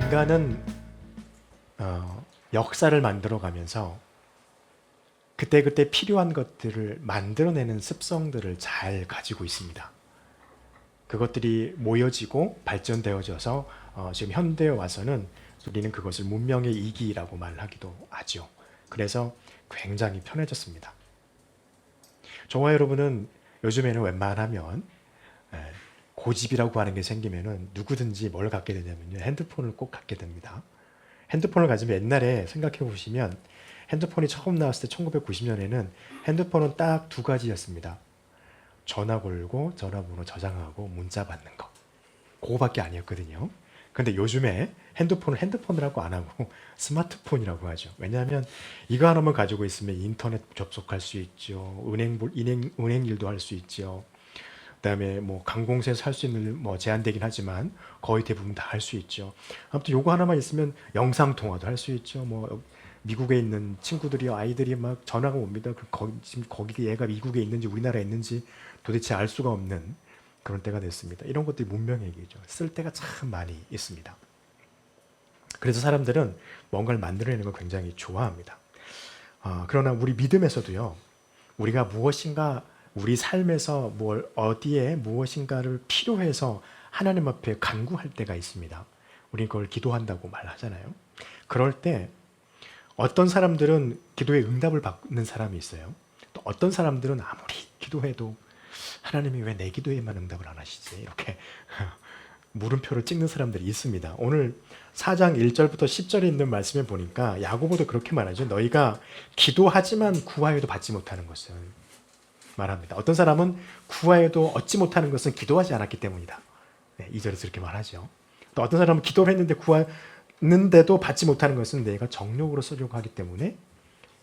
인간은 역사를 만들어가면서 그때그때 필요한 것들을 만들어내는 습성들을 잘 가지고 있습니다. 그것들이 모여지고 발전되어져서 지금 현대에 와서는 우리는 그것을 문명의 이기라고 말하기도 하죠. 그래서 굉장히 편해졌습니다. 저와 여러분은 요즘에는 웬만하면 고집이라고 하는 게 생기면은 누구든지 뭘 갖게 되냐면요, 핸드폰을 꼭 갖게 됩니다. 핸드폰을 가지면 옛날에 생각해 보시면 핸드폰이 처음 나왔을 때 1990년에는 핸드폰은 딱 두 가지였습니다. 전화 걸고 전화번호 저장하고 문자 받는 거. 그거밖에 아니었거든요. 근데 요즘에 핸드폰을 핸드폰이라고 안 하고 스마트폰이라고 하죠. 왜냐하면 이거 하나만 가지고 있으면 인터넷 접속할 수 있죠. 은행 일도 할 수 있죠. 그다음에 뭐 관공서에서 할 수 있는 일 뭐 제한되긴 하지만 거의 대부분 다 할 수 있죠. 아무튼 요거 하나만 있으면 영상 통화도 할 수 있죠. 뭐 미국에 있는 친구들이 아이들이 막 전화가 옵니다. 지금 거기 얘가 미국에 있는지 우리나라에 있는지 도대체 알 수가 없는 그런 때가 됐습니다. 이런 것들이 문명의 얘기죠. 쓸 때가 참 많이 있습니다. 그래서 사람들은 뭔가를 만들어내는 걸 굉장히 좋아합니다. 그러나 우리 믿음에서도요, 우리가 무엇인가 우리 삶에서 어디에 무엇인가를 필요해서 하나님 앞에 간구할 때가 있습니다. 우리 그걸 기도한다고 말하잖아요. 그럴 때 어떤 사람들은 기도에 응답을 받는 사람이 있어요. 또 어떤 사람들은 아무리 기도해도 하나님이 왜 내 기도에만 응답을 안 하시지? 이렇게 물음표를 찍는 사람들이 있습니다. 오늘 4장 1절부터 10절에 있는 말씀에 보니까 야고보도 그렇게 말하죠. 너희가 기도하지만 구하여도 받지 못하는 것은 말합니다. 어떤 사람은 구하여도 얻지 못하는 것은 기도하지 않았기 때문이다. 네, 2절에서 이렇게 말하죠. 또 어떤 사람은 기도를 했는데 구하는데도 받지 못하는 것은 내가 정욕으로 쓰려고 하기 때문에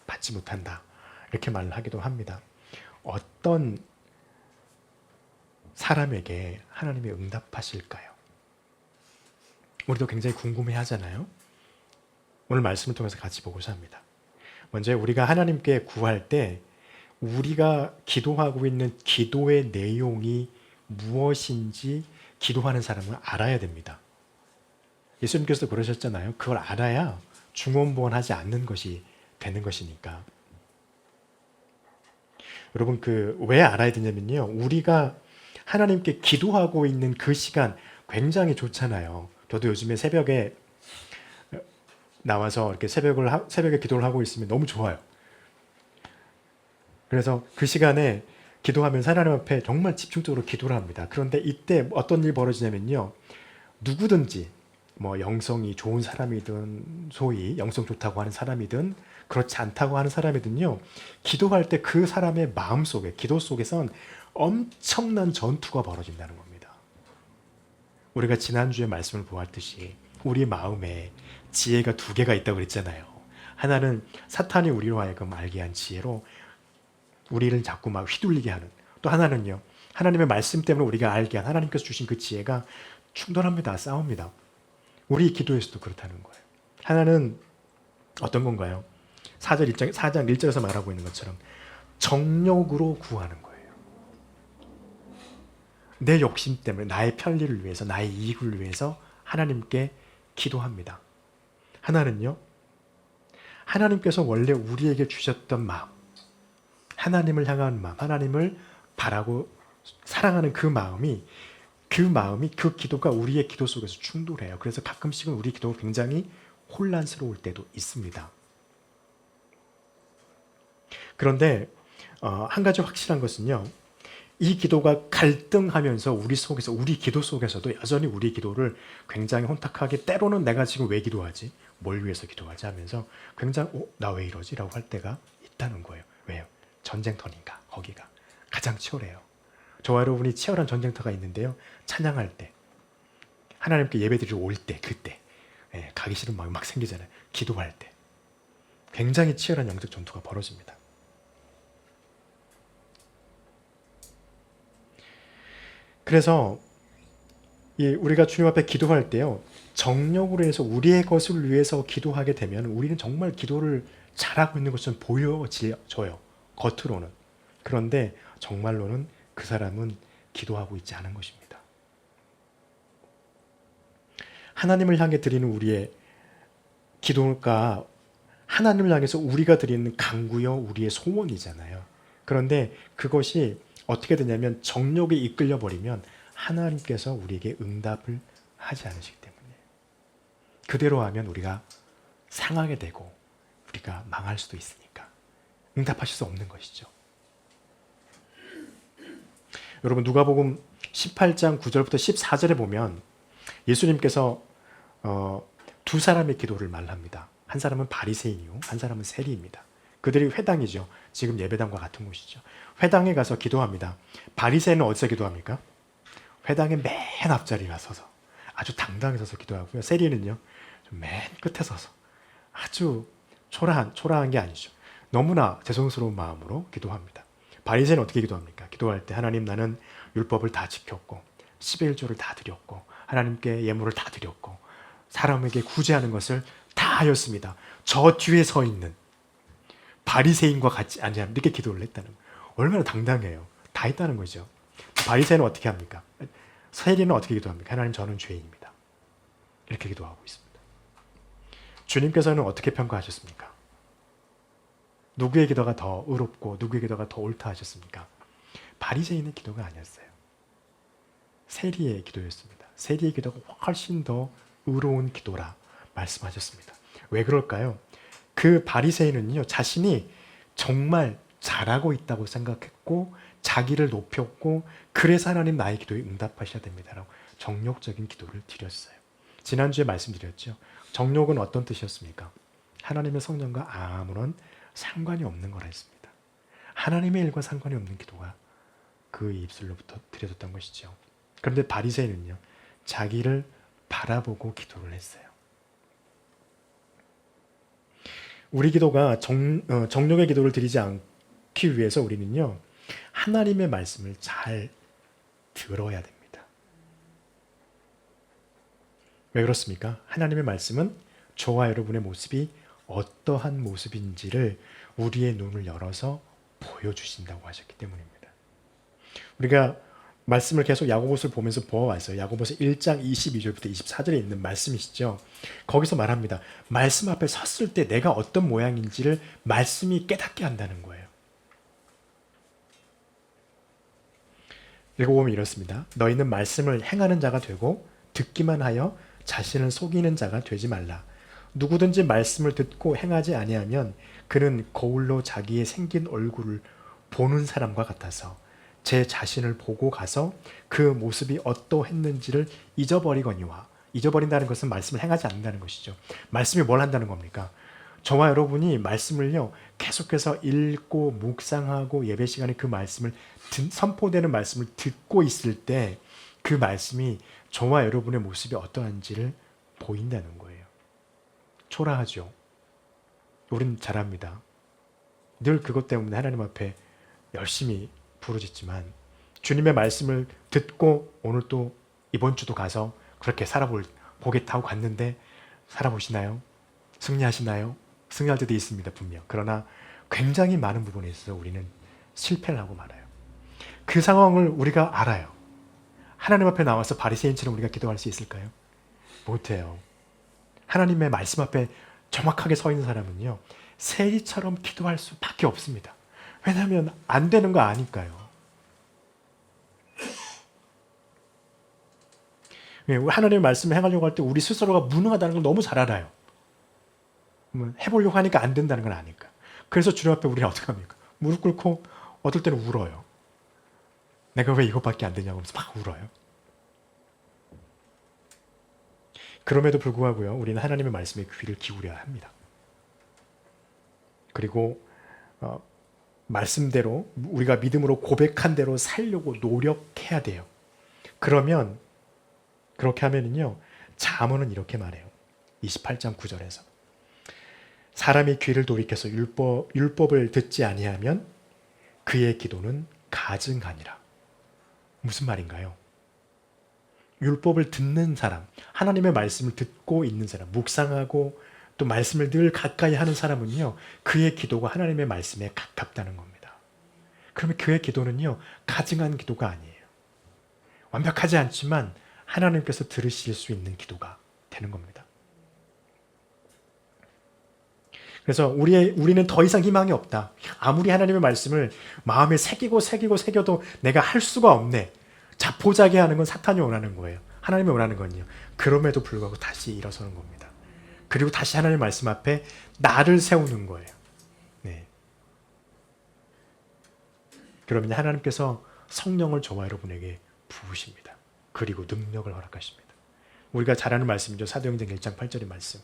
받지 못한다. 이렇게 말을 하기도 합니다. 어떤 사람에게 하나님이 응답하실까요? 우리도 굉장히 궁금해 하잖아요. 오늘 말씀을 통해서 같이 보고자 합니다. 먼저 우리가 하나님께 구할 때 우리가 기도하고 있는 기도의 내용이 무엇인지 기도하는 사람은 알아야 됩니다. 예수님께서도 그러셨잖아요. 그걸 알아야 중언부언하지 않는 것이 되는 것이니까. 여러분, 왜 알아야 되냐면요, 우리가 하나님께 기도하고 있는 그 시간 굉장히 좋잖아요. 저도 요즘에 새벽에 나와서 이렇게 새벽에 기도를 하고 있으면 너무 좋아요. 그래서 그 시간에 기도하면서 하나님 앞에 정말 집중적으로 기도를 합니다. 그런데 이때 어떤 일이 벌어지냐면요, 누구든지 뭐 영성이 좋은 사람이든 소위 영성 좋다고 하는 사람이든 그렇지 않다고 하는 사람이든요, 기도할 때 그 사람의 마음 속에, 기도 속에선 엄청난 전투가 벌어진다는 겁니다. 우리가 지난주에 말씀을 보았듯이 우리 마음에 지혜가 두 개가 있다고 그랬잖아요. 하나는 사탄이 우리로 하여금 알게 한 지혜로 우리를 자꾸 막 휘둘리게 하는, 또 하나는요, 하나님의 말씀 때문에 우리가 알게 한 하나님께서 주신 그 지혜가 충돌합니다. 싸웁니다. 우리 기도에서도 그렇다는 거예요. 하나는 어떤 건가요? 4장 1절에서 말하고 있는 것처럼 정욕으로 구하는 거예요. 내 욕심 때문에 나의 편리를 위해서, 나의 이익을 위해서 하나님께 기도합니다. 하나는요, 하나님께서 원래 우리에게 주셨던 마음, 하나님을 향한 마음, 하나님을 바라고 사랑하는 그 기도가 우리의 기도 속에서 충돌해요. 그래서 가끔씩은 우리 기도가 굉장히 혼란스러울 때도 있습니다. 그런데 한 가지 확실한 것은요, 이 기도가 갈등하면서 우리 기도 속에서도 여전히 우리 기도를 굉장히 혼탁하게, 때로는 내가 지금 왜 기도하지? 뭘 위해서 기도하지? 하면서 굉장히 나 왜 이러지? 라고 할 때가 있다는 거예요. 왜요? 전쟁터니까 거기가 가장 치열해요. 저와 여러분이 치열한 전쟁터가 있는데요, 찬양할 때, 하나님께 예배드리러 올 때, 그때 가기 싫은 마음이 막 생기잖아요. 기도할 때 굉장히 치열한 영적 전투가 벌어집니다. 그래서 우리가 주님 앞에 기도할 때요, 정력으로 해서 우리의 것을 위해서 기도하게 되면 우리는 정말 기도를 잘하고 있는 것처럼 보여져요, 겉으로는. 그런데 정말로는 그 사람은 기도하고 있지 않은 것입니다. 하나님을 향해 드리는 우리의 기도가 하나님을 향해서 우리가 드리는 간구요, 우리의 소원이잖아요. 그런데 그것이 어떻게 되냐면 정욕에 이끌려 버리면 하나님께서 우리에게 응답을 하지 않으시기 때문에 그대로 하면 우리가 상하게 되고 우리가 망할 수도 있으니까 응답하실 수 없는 것이죠. 여러분 누가복음 18장 9절부터 14절에 보면 예수님께서 두 사람의 기도를 말합니다. 한 사람은 바리새인이요, 한 사람은 세리입니다. 그들이 회당이죠. 지금 예배당과 같은 곳이죠. 회당에 가서 기도합니다. 바리새인은 어디서 기도합니까? 회당의 맨 앞자리에 서서 아주 당당히 서서 기도하고요. 세리는요, 맨 끝에 서서 아주 초라한 게 아니죠. 너무나 죄송스러운 마음으로 기도합니다. 바리새인은 어떻게 기도합니까? 기도할 때 하나님 나는 율법을 다 지켰고 11조를 다 드렸고 하나님께 예물을 다 드렸고 사람에게 구제하는 것을 다 하였습니다. 저 뒤에 서 있는 바리새인과 같지 않냐 이렇게 기도를 했다는 거예요. 얼마나 당당해요. 다 했다는 거죠. 바리새인은 어떻게 합니까? 세리는 어떻게 기도합니까? 하나님 저는 죄인입니다. 이렇게 기도하고 있습니다. 주님께서는 어떻게 평가하셨습니까? 누구의 기도가 더 의롭고 누구의 기도가 더 옳다 하셨습니까? 바리새인의 기도가 아니었어요. 세리의 기도였습니다. 세리의 기도가 훨씬 더 의로운 기도라 말씀하셨습니다. 왜 그럴까요? 그 바리새인은요, 자신이 정말 잘하고 있다고 생각했고 자기를 높였고 그래서 하나님 나의 기도에 응답하셔야 됩니다라고 정욕적인 기도를 드렸어요. 지난주에 말씀드렸죠. 정욕은 어떤 뜻이었습니까? 하나님의 성령과 아무런 상관이 없는 거라 했습니다. 하나님의 일과 상관이 없는 기도가 그 입술로부터 드려졌던 것이죠. 그런데 바리새인은요, 자기를 바라보고 기도를 했어요. 우리 기도가 정욕의 기도를 드리지 않기 위해서 우리는요, 하나님의 말씀을 잘 들어야 됩니다. 왜 그렇습니까? 하나님의 말씀은 저와 여러분의 모습이 어떠한 모습인지를 우리의 눈을 열어서 보여주신다고 하셨기 때문입니다. 우리가 말씀을 계속 야고보서를 보면서 보아왔어요. 야고보서 1장 22절부터 24절에 있는 말씀이시죠. 거기서 말합니다. 말씀 앞에 섰을 때 내가 어떤 모양인지를 말씀이 깨닫게 한다는 거예요. 읽어보면 이렇습니다. 너희는 말씀을 행하는 자가 되고 듣기만 하여 자신을 속이는 자가 되지 말라. 누구든지 말씀을 듣고 행하지 아니하면 그는 거울로 자기의 생긴 얼굴을 보는 사람과 같아서 제 자신을 보고 가서 그 모습이 어떠했는지를 잊어버리거니와, 잊어버린다는 것은 말씀을 행하지 않는다는 것이죠. 말씀이 뭘 한다는 겁니까? 저와 여러분이 말씀을요 계속해서 읽고 묵상하고 예배 시간에 그 말씀을 선포되는 말씀을 듣고 있을 때 그 말씀이 저와 여러분의 모습이 어떠한지를 보인다는 거예요. 초라하죠. 우린 잘합니다. 늘 그것 때문에 하나님 앞에 열심히 부르짖지만 주님의 말씀을 듣고 오늘 또 이번 주도 가서 그렇게 살아보겠다 하고 갔는데 살아보시나요? 승리하시나요? 승리할 때도 있습니다, 분명. 그러나 굉장히 많은 부분에 있어서 우리는 실패를 하고 말아요. 그 상황을 우리가 알아요. 하나님 앞에 나와서 바리새인처럼 우리가 기도할 수 있을까요? 못해요. 하나님의 말씀 앞에 정확하게 서 있는 사람은요, 세리처럼 기도할 수밖에 없습니다. 왜냐하면 안 되는 거 아니까요. 하나님의 말씀을 행하려고 할 때 우리 스스로가 무능하다는 걸 너무 잘 알아요. 해보려고 하니까 안 된다는 걸 아니까. 그래서 주님 앞에 우리는 어떻게 합니까? 무릎 꿇고 어떨 때는 울어요. 내가 왜 이것밖에 안 되냐고 하면서 막 울어요. 그럼에도 불구하고요, 우리는 하나님의 말씀에 귀를 기울여야 합니다. 그리고 말씀대로 우리가 믿음으로 고백한 대로 살려고 노력해야 돼요. 그러면 그렇게 하면은요, 잠언은 이렇게 말해요. 28장 9절에서 사람이 귀를 돌이켜서 율법을 듣지 아니하면 그의 기도는 가증하니라. 무슨 말인가요? 율법을 듣는 사람, 하나님의 말씀을 듣고 있는 사람, 묵상하고 또 말씀을 늘 가까이 하는 사람은요, 그의 기도가 하나님의 말씀에 가깝다는 겁니다. 그러면 그의 기도는요, 가증한 기도가 아니에요. 완벽하지 않지만 하나님께서 들으실 수 있는 기도가 되는 겁니다. 그래서 우리는 더 이상 희망이 없다. 아무리 하나님의 말씀을 마음에 새기고 내가 할 수가 없네. 자포자기 하는 건 사탄이 원하는 거예요. 하나님이 원하는 건요. 그럼에도 불구하고 다시 일어서는 겁니다. 그리고 다시 하나님의 말씀 앞에 나를 세우는 거예요. 네. 그러면 하나님께서 성령을 저와 여러분에게 부으십니다. 그리고 능력을 허락하십니다. 우리가 잘 아는 말씀이죠. 사도행전 1장 8절의 말씀.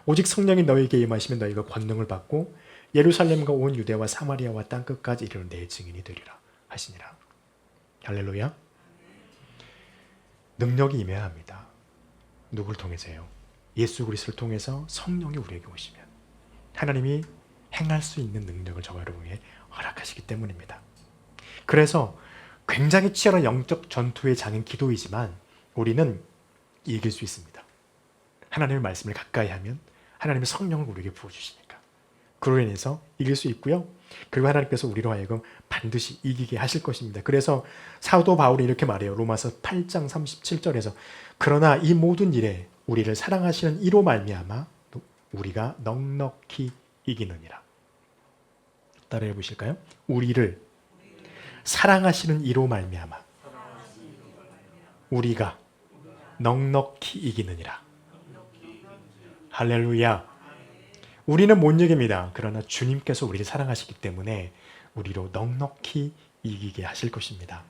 오직 성령이 너희에게 임하시면 너희가 권능을 받고 예루살렘과 온 유대와 사마리아와 땅끝까지 이르는 내 증인이 되리라 하시니라. 할렐루야. 능력이 임해야 합니다. 누굴 통해서요? 예수 그리스도를 통해서 성령이 우리에게 오시면 하나님이 행할 수 있는 능력을 저와 여러분에게 허락하시기 때문입니다. 그래서 굉장히 치열한 영적 전투의 장인 기도이지만 우리는 이길 수 있습니다. 하나님의 말씀을 가까이 하면 하나님의 성령을 우리에게 부어주시니까 그로 인해서 이길 수 있고요. 그리고 하나님께서 우리로 하여금 반드시 이기게 하실 것입니다. 그래서 사도 바울이 이렇게 말해요. 로마서 8장 37절에서 그러나 이 모든 일에 우리를 사랑하시는 이로 말미암아 우리가 넉넉히 이기느니라. 따라해 보실까요? 우리를 사랑하시는 이로 말미암아 우리가 넉넉히 이기느니라. 할렐루야. 우리는 못 이깁니다. 그러나 주님께서 우리를 사랑하시기 때문에 우리로 넉넉히 이기게 하실 것입니다.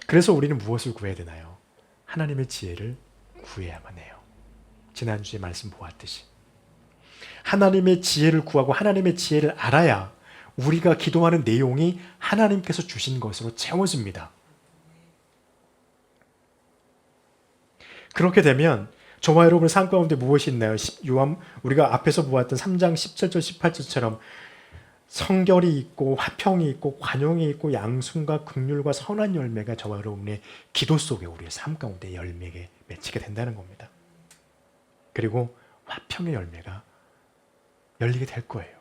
그래서 우리는 무엇을 구해야 되나요? 하나님의 지혜를 구해야만 해요. 지난주에 말씀 보았듯이 하나님의 지혜를 구하고 하나님의 지혜를 알아야 우리가 기도하는 내용이 하나님께서 주신 것으로 채워집니다. 그렇게 되면 저와 여러분의 삶 가운데 무엇이 있나요? 우리가 앞에서 보았던 3장 17절 18절처럼 성결이 있고 화평이 있고 관용이 있고 양순과 긍휼과 선한 열매가 저와 여러분의 기도 속에 우리의 삶 가운데 열매에 맺히게 된다는 겁니다. 그리고 화평의 열매가 열리게 될 거예요.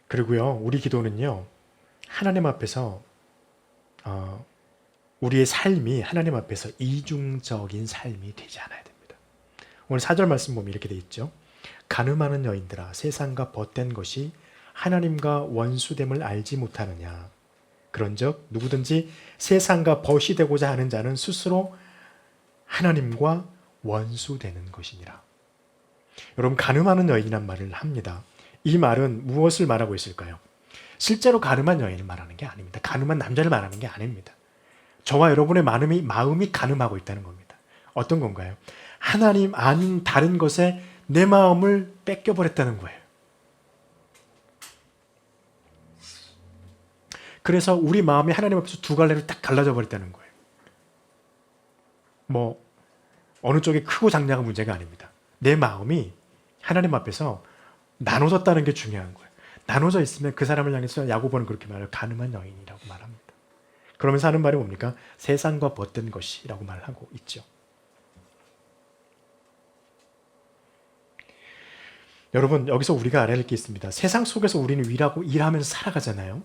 그리고요, 우리 기도는요, 하나님 앞에서 우리의 삶이 하나님 앞에서 이중적인 삶이 되지 않아야 됩니다. 오늘 4절 말씀 보면 이렇게 돼 있죠. 간음하는 여인들아 세상과 벗된 것이 하나님과 원수됨을 알지 못하느냐. 그런즉 누구든지 세상과 벗이 되고자 하는 자는 스스로 하나님과 원수되는 것이니라. 여러분, 간음하는 여인이란 말을 합니다. 이 말은 무엇을 말하고 있을까요? 실제로 간음한 여인을 말하는 게 아닙니다. 간음한 남자를 말하는 게 아닙니다. 저와 여러분의 마음이 간음하고 있다는 겁니다. 어떤 건가요? 하나님 아닌 다른 것에 내 마음을 뺏겨버렸다는 거예요. 그래서 우리 마음이 하나님 앞에서 두 갈래로 딱 갈라져 버렸다는 거예요. 어느 쪽이 크고 작냐가 문제가 아닙니다. 내 마음이 하나님 앞에서 나눠졌다는 게 중요한 거예요. 나눠져 있으면 그 사람을 향해서 야고보는 그렇게 말해요. 간음한 여인이라고 말합니다. 그러면서 하는 말이 뭡니까? 세상과 벗된 것이라고 말하고 있죠. 여러분, 여기서 우리가 알아야 할 게 있습니다. 세상 속에서 우리는 일하면서 살아가잖아요.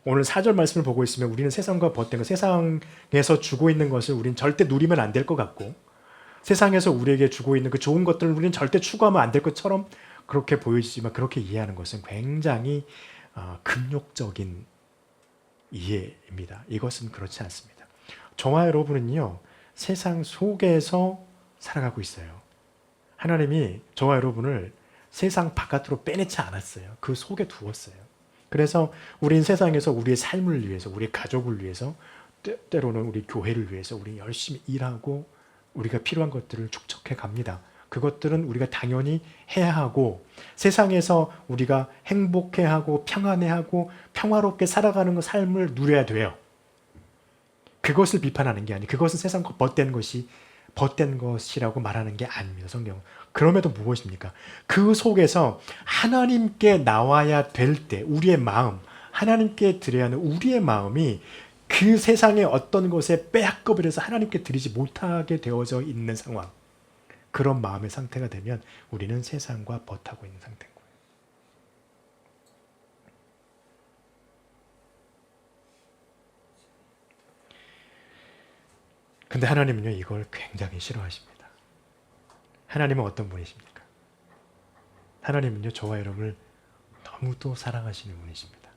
오늘 4절 말씀을 보고 있으면 우리는 세상과 벗된 것, 세상에서 주고 있는 것을 우리는 절대 누리면 안 될 것 같고 세상에서 우리에게 주고 있는 그 좋은 것들을 우리는 절대 추구하면 안 될 것처럼 그렇게 보여지지만 그렇게 이해하는 것은 굉장히 금욕적인 이해입니다. 이것은 그렇지 않습니다. 저와 여러분은요, 세상 속에서 살아가고 있어요. 하나님이 저와 여러분을 세상 바깥으로 빼내지 않았어요. 그 속에 두었어요. 그래서 우리는 세상에서 우리의 삶을 위해서, 우리의 가족을 위해서, 때로는 우리 교회를 위해서 우리 열심히 일하고 우리가 필요한 것들을 축적해 갑니다. 그것들은 우리가 당연히 해야 하고 세상에서 우리가 행복해하고 평안해하고 평화롭게 살아가는 삶을 누려야 돼요. 그것을 비판하는 게 아니에요. 그것은 세상과 벗된 것이라고 말하는 게 아닙니다. 성경은. 그럼에도 무엇입니까? 그 속에서 하나님께 나와야 될 때 우리의 마음, 하나님께 드려야 하는 우리의 마음이 그 세상의 어떤 것에 빼앗겨버려서 하나님께 드리지 못하게 되어져 있는 상황, 그런 마음의 상태가 되면 우리는 세상과 벗하고 있는 상태인 거예요. 근데 하나님은요, 이걸 굉장히 싫어하십니다. 하나님은 어떤 분이십니까? 하나님은요, 저와 여러분을 너무도 사랑하시는 분이십니다.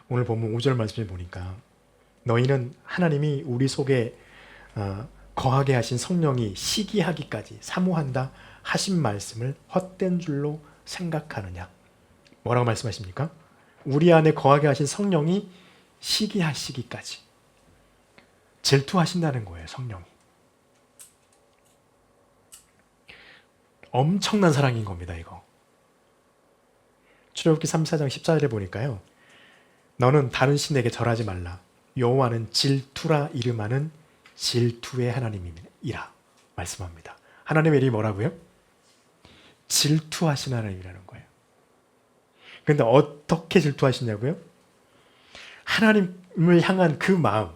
오늘 보면 5절 말씀을 보니까 너희는 하나님이 우리 속에 거하게 하신 성령이 시기하기까지 사모한다 하신 말씀을 헛된 줄로 생각하느냐. 뭐라고 말씀하십니까? 우리 안에 거하게 하신 성령이 시기하시기까지 질투하신다는 거예요. 성령이. 엄청난 사랑인 겁니다. 이거. 출애굽기 34장 14절에 보니까요. 너는 다른 신에게 절하지 말라. 여호와는 질투라 이름하는 질투의 하나님이라 말씀합니다. 하나님의 이름이 뭐라고요? 질투하신 하나님이라는 거예요. 그런데 어떻게 질투하시냐고요? 하나님을 향한 그 마음,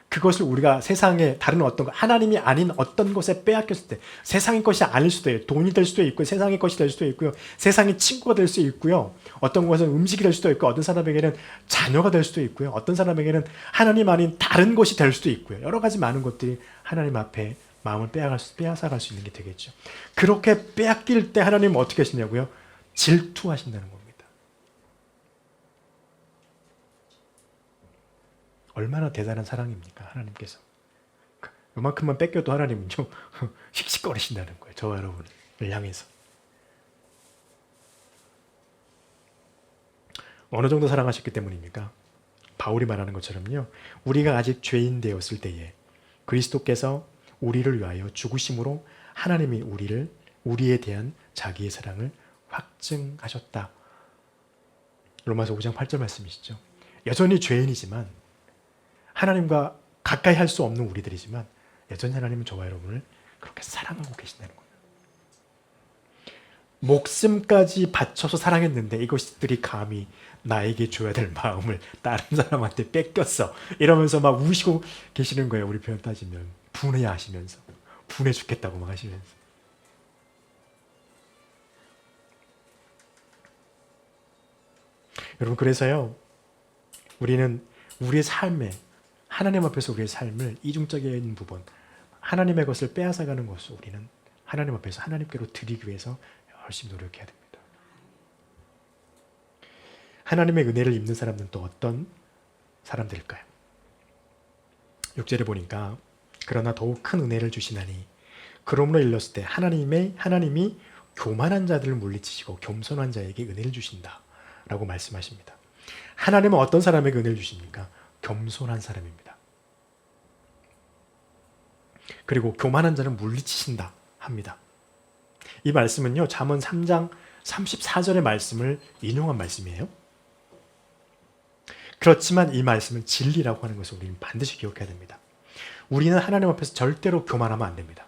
그것을 우리가 세상에 다른 어떤 것, 하나님이 아닌 어떤 것에 빼앗겼을 때, 세상의 것이 아닐 수도 있어요. 돈이 될 수도 있고, 세상의 것이 될 수도 있고요. 세상의 친구가 될 수 있고요. 어떤 것은 음식이 될 수도 있고, 어떤 사람에게는 자녀가 될 수도 있고요. 어떤 사람에게는 하나님 아닌 다른 것이 될 수도 있고요. 여러 가지 많은 것들이 하나님 앞에 마음을 빼앗아갈 수 있는 게 되겠죠. 그렇게 빼앗길 때 하나님은 어떻게 하시냐고요? 질투하신다는 겁니다. 얼마나 대단한 사랑입니까? 하나님께서. 요만큼만 뺏겨도 하나님은 좀 씩씩거리신다는 거예요. 저와 여러분을 향해서. 어느 정도 사랑하셨기 때문입니까? 바울이 말하는 것처럼요. 우리가 아직 죄인 되었을 때에 그리스도께서 우리를 위하여 죽으심으로 하나님이 우리에 대한 자기의 사랑을 확증하셨다. 로마서 5장 8절 말씀이시죠. 여전히 죄인이지만 하나님과 가까이 할 수 없는 우리들이지만 여전히 하나님은 저와 여러분을 그렇게 사랑하고 계신다는 거예요. 목숨까지 바쳐서 사랑했는데 이것들이 감히 나에게 줘야 될 마음을 다른 사람한테 뺏겼어. 이러면서 막 우시고 계시는 거예요. 우리 표현 따지면. 분해하시면서. 분해 죽겠다고 막 하시면서. 여러분, 그래서요. 우리는 우리의 삶에 하나님 앞에서 우리의 삶을 이중적인 부분, 하나님의 것을 빼앗아가는 것을 우리는 하나님 앞에서 하나님께로 드리기 위해서 열심히 노력해야 됩니다. 하나님의 은혜를 입는 사람들은 또 어떤 사람들일까요? 6절에 보니까 그러나 더욱 큰 은혜를 주시나니 그러므로 일렀을 때 하나님이 교만한 자들을 물리치시고 겸손한 자에게 은혜를 주신다 라고 말씀하십니다. 하나님은 어떤 사람에게 은혜를 주십니까? 겸손한 사람입니다. 그리고 교만한 자는 물리치신다 합니다. 이 말씀은요, 잠언 3장 34절의 말씀을 인용한 말씀이에요. 그렇지만 이 말씀은 진리라고 하는 것을 우리는 반드시 기억해야 됩니다. 우리는 하나님 앞에서 절대로 교만하면 안 됩니다.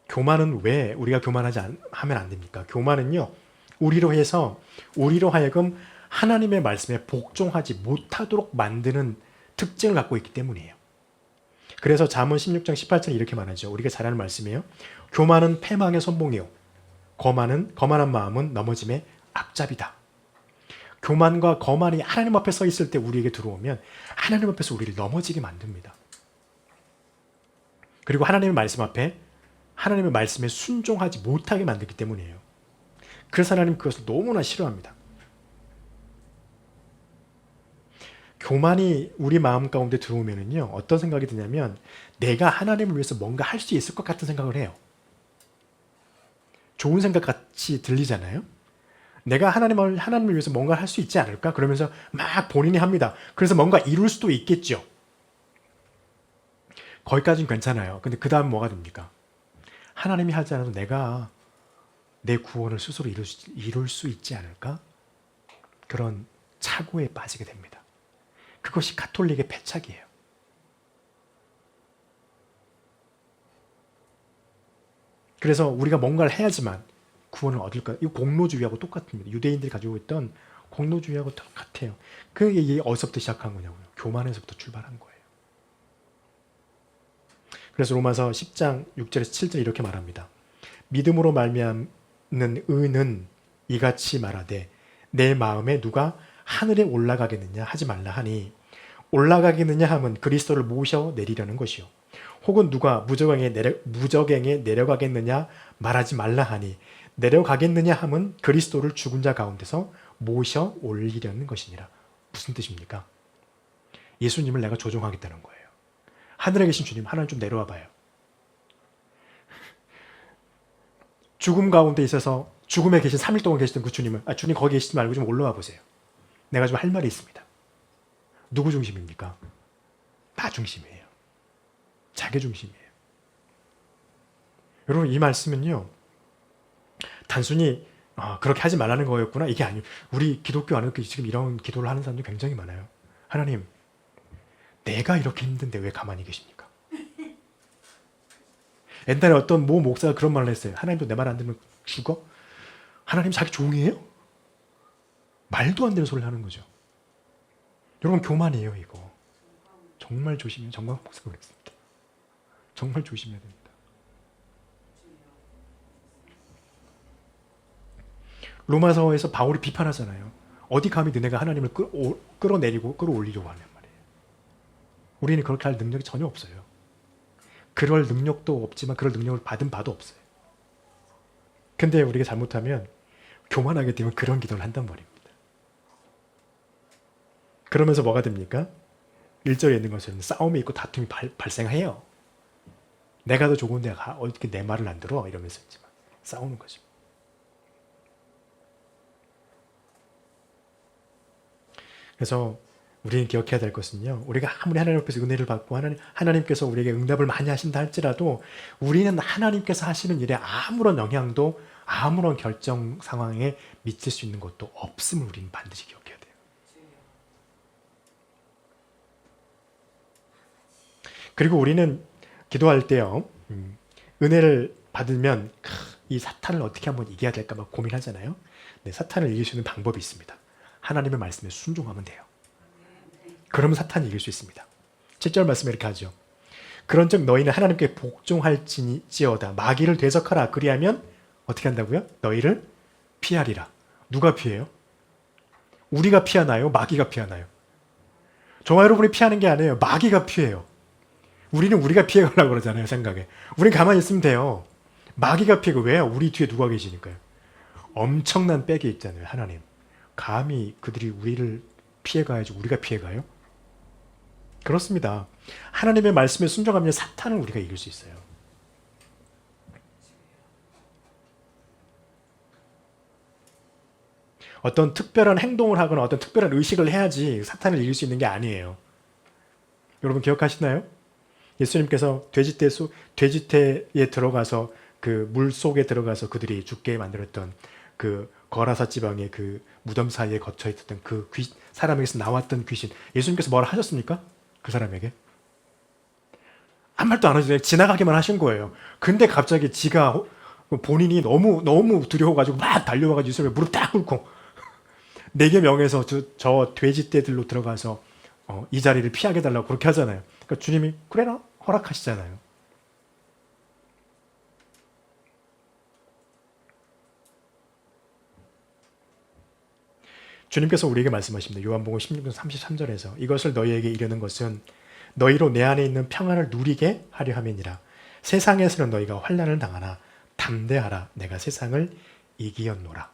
교만은 왜 우리가 하면 안 됩니까? 교만은요, 우리로 하여금 하나님의 말씀에 복종하지 못하도록 만드는 특징을 갖고 있기 때문이에요. 그래서 잠언 16장 18절에 이렇게 말하죠. 우리가 잘 아는 말씀이에요. 교만은 패망의 선봉이요 거만한 마음은 넘어짐의 앞잡이다. 교만과 거만이 하나님 앞에 서 있을 때 우리에게 들어오면 하나님 앞에서 우리를 넘어지게 만듭니다. 그리고 하나님의 말씀 앞에 하나님의 말씀에 순종하지 못하게 만들기 때문이에요. 그래서 하나님 그것을 너무나 싫어합니다. 교만이 우리 마음 가운데 들어오면은요, 어떤 생각이 드냐면 내가 하나님을 위해서 뭔가 할 수 있을 것 같은 생각을 해요. 좋은 생각 같이 들리잖아요. 내가 하나님을 위해서 뭔가 할 수 있지 않을까? 그러면서 막 본인이 합니다. 그래서 뭔가 이룰 수도 있겠죠. 거기까지는 괜찮아요. 근데 그 다음 뭐가 됩니까? 하나님이 하지 않아도 내가 내 구원을 스스로 이룰 수 있지 않을까? 그런 착오에 빠지게 됩니다. 그것이 가톨릭의 패착이에요. 그래서 우리가 뭔가를 해야지만 구원을 얻을까? 이 공로주의하고 똑같습니다. 유대인들이 가지고 있던 공로주의하고 똑같아요. 그게 어디서부터 시작한 거냐고요? 교만에서부터 출발한 거예요. 그래서 로마서 10장 6절에서 7절 이렇게 말합니다. 믿음으로 말미암는 의는 이같이 말하되 내 마음에 누가 하늘에 올라가겠느냐 하지 말라 하니 올라가겠느냐 하면 그리스도를 모셔 내리려는 것이요. 혹은 누가 무저갱에 내려가겠느냐 말하지 말라 하니 내려가겠느냐 하면 그리스도를 죽은 자 가운데서 모셔 올리려는 것이니라. 무슨 뜻입니까? 예수님을 내가 조종하겠다는 거예요. 하늘에 계신 주님, 하나님 좀 내려와 봐요. 죽음 가운데 있어서 죽음에 계신 3일 동안 계시던 그 주님을 주님 거기 계시지 말고 좀 올라와 보세요. 내가 좀 할 말이 있습니다. 누구 중심입니까? 나 중심이에요. 자기 중심이에요. 여러분 이 말씀은요. 단순히 그렇게 하지 말라는 거였구나 이게 아니에요. 우리 기독교 안에 지금 이런 기도를 하는 사람들이 굉장히 많아요. 하나님 내가 이렇게 힘든데 왜 가만히 계십니까? 옛날에 어떤 모 목사가 그런 말을 했어요. 하나님도 내 말 안 들으면 죽어? 하나님 자기 종이에요? 말도 안 되는 소리를 하는 거죠. 여러분 교만이에요 이거. 정말 조심해요. 정말 목사가 그랬습니다. 정말 조심해야 됩니다. 로마서에서 바울이 비판하잖아요. 어디 감히 너네가 하나님을 끌어내리고 끌어올리려고 하냔 말이에요. 우리는 그렇게 할 능력이 전혀 없어요. 그럴 능력도 없지만 그럴 능력을 받은 바도 없어요. 근데 우리가 잘못하면 교만하게 되면 그런 기도를 한단 말입니다. 그러면서 뭐가 됩니까? 1절에 있는 것처럼 싸움이 있고 다툼이 발생해요. 내가 더 좋은데 어떻게 내 말을 안 들어? 이러면서 있지만 싸우는 거죠. 그래서 우리는 기억해야 될 것은요. 우리가 아무리 하나님 앞에서 은혜를 받고 하나님께서 우리에게 응답을 많이 하신다 할지라도 우리는 하나님께서 하시는 일에 아무런 영향도 아무런 결정 상황에 미칠 수 있는 것도 없음을 우리는 반드시 기억해야 돼요. 그리고 우리는 기도할 때요. 은혜를 받으면 이 사탄을 어떻게 한번 이겨야 될까 막 고민하잖아요. 네, 사탄을 이길 수 있는 방법이 있습니다. 하나님의 말씀에 순종하면 돼요. 그러면 사탄이 이길 수 있습니다. 7절 말씀에 이렇게 하죠. 그런즉 너희는 하나님께 복종할지어다. 마귀를 대적하라. 그리하면 어떻게 한다고요? 너희를 피하리라. 누가 피해요? 우리가 피하나요? 마귀가 피하나요? 저와 여러분이 피하는 게 아니에요. 마귀가 피해요. 우리는 우리가 피해가려고 그러잖아요. 생각에. 우린 가만히 있으면 돼요. 마귀가 피해고 왜요? 우리 뒤에 누가 계시니까요. 엄청난 백이 있잖아요. 하나님. 감히 그들이 우리를 피해가야지 우리가 피해가요? 그렇습니다. 하나님의 말씀에 순종하면 사탄은 우리가 이길 수 있어요. 어떤 특별한 행동을 하거나 어떤 특별한 의식을 해야지 사탄을 이길 수 있는 게 아니에요. 여러분 기억하시나요? 예수님께서 돼지태에 들어가서 그 물 속에 들어가서 그들이 죽게 만들었던 그 거라사 지방의 그 무덤 사이에 걷혀 있었던 그 사람에게서 나왔던 귀신. 예수님께서 뭐라 하셨습니까? 그 사람에게? 한 말도 안 하시고 지나가기만 하신 거예요. 근데 갑자기 지가 본인이 너무 두려워가지고 막 달려와가지고 예수님을 무릎 딱 꿇고 내게 명해서 저 돼지떼들로 들어가서 이 자리를 피하게 달라고 그렇게 하잖아요. 그러니까 주님이 그래라 허락하시잖아요. 주님께서 우리에게 말씀하십니다. 요한복음 16장 33절에서 이것을 너희에게 이르는 것은 너희로 내 안에 있는 평안을 누리게 하려 함이니라. 세상에서는 너희가 환난을 당하나 담대하라. 내가 세상을 이기었노라.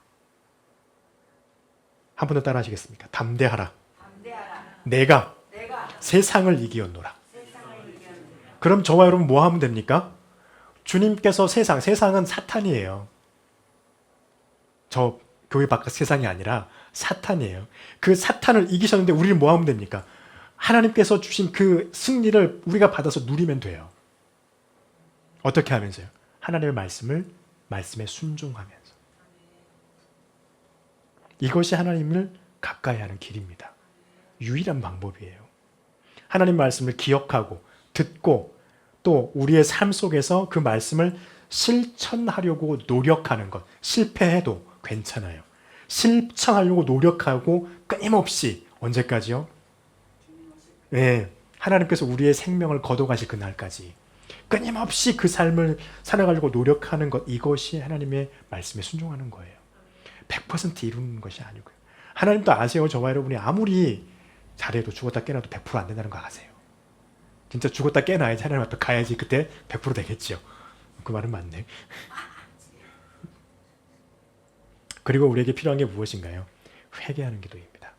한 번 더 따라 하시겠습니까? 담대하라. 내가 세상을 이기었노라. 그럼 저와 여러분 뭐 하면 됩니까? 주님께서 세상은 사탄이에요. 저 교회 바깥 세상이 아니라 사탄이에요. 그 사탄을 이기셨는데 우리는 뭐 하면 됩니까? 하나님께서 주신 그 승리를 우리가 받아서 누리면 돼요. 어떻게 하면서요? 하나님의 말씀에 순종하면서. 이것이 하나님을 가까이 하는 길입니다. 유일한 방법이에요. 하나님 말씀을 기억하고 듣고 또 우리의 삶 속에서 그 말씀을 실천하려고 노력하는 것. 실패해도 괜찮아요. 실천하려고 노력하고 끊임없이 언제까지요? 네, 하나님께서 우리의 생명을 거둬가실 그날까지 끊임없이 그 삶을 살아가려고 노력하는 것. 이것이 하나님의 말씀에 순종하는 거예요. 100% 이루는 것이 아니고요. 하나님도 아세요. 저와 여러분이 아무리 잘해도 죽었다 깨어나도 100%안 된다는 거 아세요. 진짜 죽었다 깨어나야지 하나님 앞에 가야지 그때 100% 되겠죠. 그 말은 맞네. 그리고 우리에게 필요한 게 무엇인가요? 회개하는 기도입니다.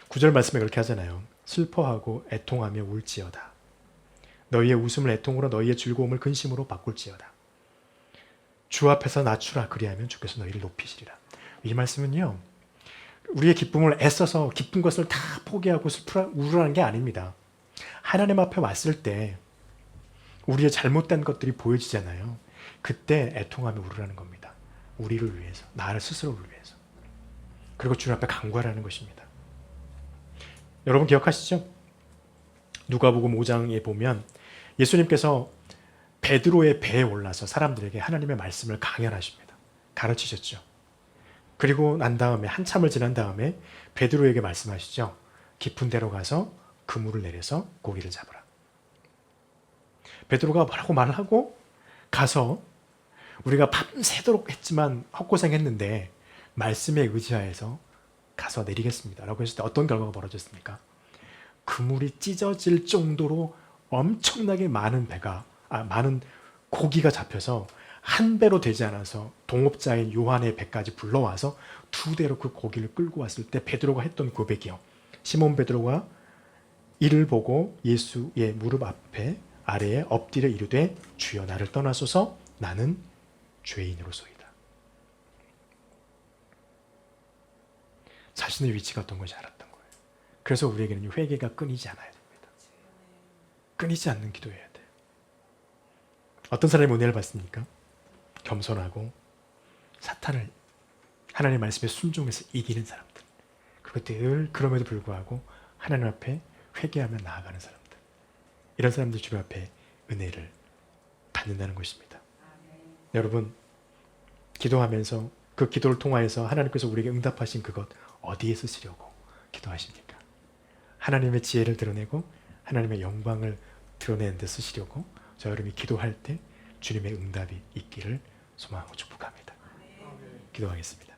9절 말씀에 그렇게 하잖아요. 슬퍼하고 애통하며 울지어다. 너희의 웃음을 애통으로 너희의 즐거움을 근심으로 바꿀지어다. 주 앞에서 낮추라. 그리하면 주께서 너희를 높이시리라. 이 말씀은요. 우리의 기쁨을 애써서 기쁜 것을 다 포기하고 우울한 게 아닙니다. 하나님 앞에 왔을 때 우리의 잘못된 것들이 보여지잖아요. 그때 애통하며 울으라는 겁니다. 우리를 위해서, 나를 스스로를 위해서. 그리고 주님 앞에 간구하라는 것입니다. 여러분 기억하시죠? 누가복음 5장에 보면 예수님께서 베드로의 배에 올라서 사람들에게 하나님의 말씀을 강연하십니다. 가르치셨죠. 그리고 난 다음에 한참을 지난 다음에 베드로에게 말씀하시죠. 깊은 데로 가서 그물을 내려서 고기를 잡으라. 베드로가 뭐라고 말을 하고 가서 우리가 밤새도록 했지만 헛고생했는데 말씀에 의지하여서 가서 내리겠습니다. 라고 했을 때 어떤 결과가 벌어졌습니까? 그물이 찢어질 정도로 엄청나게 많은 많은 고기가 잡혀서 한 배로 되지 않아서 동업자인 요한의 배까지 불러와서 2대로 그 고기를 끌고 왔을 때 베드로가 했던 고백이요. 시몬 베드로가 이를 보고 예수의 무릎 아래에 엎드려 이르되 주여 나를 떠나소서 나는 죄인으로소이다. 자신의 위치가 어떤 것이 알았던 거예요. 그래서 우리에게는 회개가 끊이지 않아야 됩니다. 끊이지 않는 기도해야 돼요. 어떤 사람이 은혜를 받습니까? 겸손하고 사탄을 하나님의 말씀에 순종해서 이기는 사람들. 그리고 늘 그럼에도 불구하고 하나님 앞에 회개하며 나아가는 사람들. 이런 사람들 주님 앞에 은혜를 받는다는 것입니다. 여러분 기도하면서 그 기도를 통하여서 하나님께서 우리에게 응답하신 그것 어디에 쓰시려고 기도하십니까? 하나님의 지혜를 드러내고 하나님의 영광을 드러내는 데 쓰시려고 저 여러분이 기도할 때 주님의 응답이 있기를 소망하고 축복합니다. 기도하겠습니다.